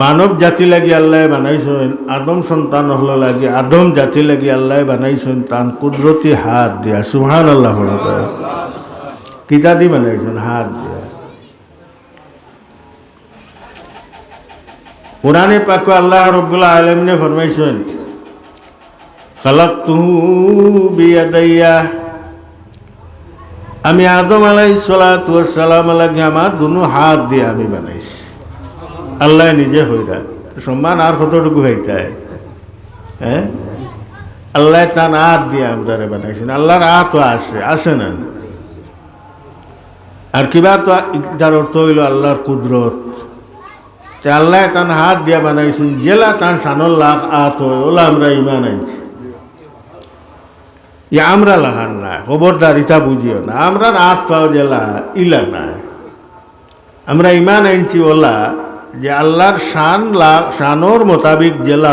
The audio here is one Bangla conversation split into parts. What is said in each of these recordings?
মানব জাতি লাগি আল্লাহ বানাইছেন, আদম সন্তান হল লাগি আদম জাতি লাগি আল্লাহ বানাইছেন তান কুদরতি হাত দিয়া। সুবহানাল্লাহ। কিতা দি বানাইছেন? হাত দিয়া। কুরআনে পাকে আল্লাহ রাব্বুল আলামিনে ফরমাইছেন, খালাকতুহু বিয়াদাইয়া, আমি আদম আলাইহিস সালাতু ওয়াস সালাম লাগি আমার দুনো হাত দিয়ে আমি বানাইছি। আল্লাহ নিজে হইরা সম্মান আর কতটুকু হইতায়? হ্যাঁ, আল্লাহ তার হাত দিয়ে আমরা বানাইছেন। আল্লাহর হাত আছে না? আর কিবা তো যার অর্থ হইল আল্লাহর কুদরত। আল্লাহ তার হাত দিয়া বানাইছেন, জেলা তার সানর লাখ হাত হয়, ওলা আমরা ইমান আনছি। আমরা লাগান না, খবরদার ইটা বুঝিও না। আমরা হাত পাও জেলা ইলা নাই, আমরা ইমান আনছি ওলা যে আল্লাহর শানোর মোতাবিক জেলা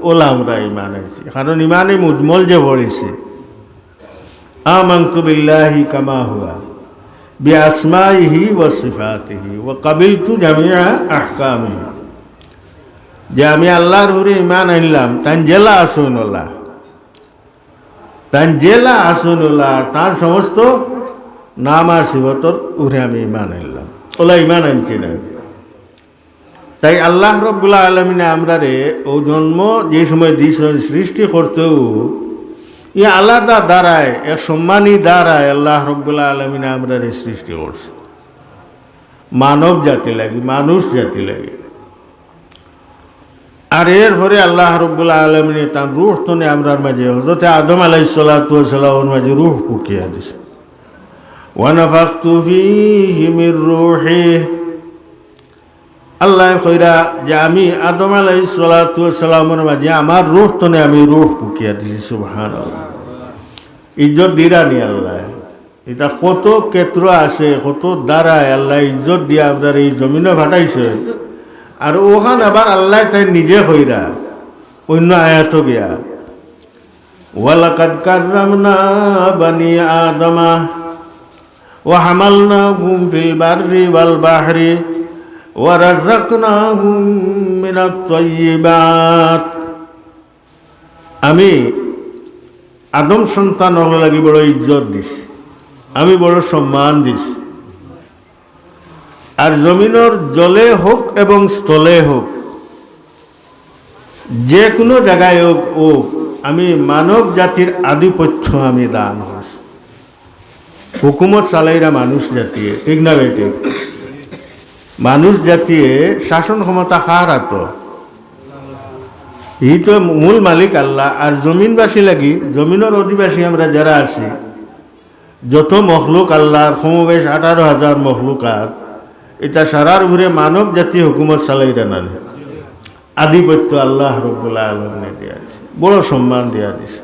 ওলা আমরা ইমান আনছি। কারণ ইমানে মুজমল যে বলেছে, আমানতু বিল্লাহি কামা হুয়া বিআসমাইহি ওয়া সিফাতিহি ওয়া কাবিলতু জামিআ আহকামিহি, যে আমি আল্লাহর উপরে ইমান আনলাম তান জেলা আসুন ওলা, তান জেলা আসুন ওলা, তার সমস্ত নাম আর সিফাতর উপরে আমি ইমান আনলাম, ওলা ইমান আনছি না। তাই আল্লাহ রাব্বুল আলামিন আমরা রে ও জন্ম যে সময় দিয়েছেন সৃষ্টি করতেও আলাদা দ্বারায় এক সম্মানী দ্বারায় আল্লাহ রাব্বুল আলামিন আমরা রে সৃষ্টি করছে মানব জাতি লাগি, মানুষ জাতি লাগি। আর এর পরে আল্লাহ রাব্বুল আলামিন তার রূহ তনে আমরার মাঝে হযরত আদম আলাইহিস সালাতু ওয়াস সালামের মাঝে রূহ ফুকিয়ে দিয়েছে। ওয়া নাফাখতু ফীহি মির রূহি, আল্লাহ কইরা যে আমি আদম আলাইহিস সালাতু ওয়াস সালামের মাঝে আমার রূহ তনে আমি রূহ ফুকিয়ে দিয়েছি। সুবহানাল্লাহ। ইজ্জত দিরানি আল্লাহ, এটা কত ক্ষেত্র আছে, কত দ্বারায় আল্লাহ ইজ্জত দিয়ে আমাদের এই জমিনে ফাটাইছে। আর ওখান আবার আল্লাহ তাই নিজে কইরা অন্য আয়াত গিয়া, ওয়ালাকাদ কাররামনা বানি আদমা ওয়া হামালনাহুম ফিল বাররি ওয়াল বাহরি ওয়া রাযাকনাহুম মিনাত তাইয়্যিবাত, আমি আদম সন্তান হল লাগি বড় ইজ্জত দিস, আমি বড় সম্মান দিস। আর জমিনের জলে হোক এবং স্থলে হোক, যে কোনো জায়গায় হোক আমি মানব জাতির আধিপত্য আমি দান হস। হুকুমত চালাইরা মানুষ জাতিয়ে, ঠিক না বেটে? মানুষ জাতিয়ে শাসন ক্ষমতা কার হাত? এই তো মূল মালিক আল্লাহ। আর জমিনবাসী লাগি, জমিনের অধিবাসী আমরা যারা আছি, যত মখলুক আল্লাহর সমবেশ 18,000 মখলুকাত, এটা সারার উপরে মানব জাতি হুকুমত চালাইরা নানে আধিপত্য আল্লাহ রাব্বুল আলামিন দেয়া দিছে, বড় সম্মান দেয়া দিছে।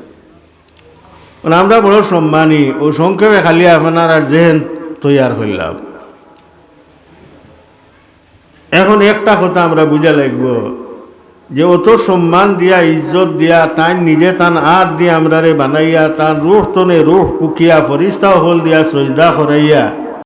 মানে আমরা বড় সম্মানী। ও সংক্ষেপে খালি আপনার আর জেহেন তৈয়ার হইলাম। এখন একটা কথা আমরা বুঝা লাগব যে অত সম্মান দিয়া ইজ্জত দিয়া তাই নিজে তান হাত দিয়ে আমরা রে বানাইয়া তার রূহ তনে রূহ পুকিয়া ফরিস্তা হল দিয়া সজদা করাইয়া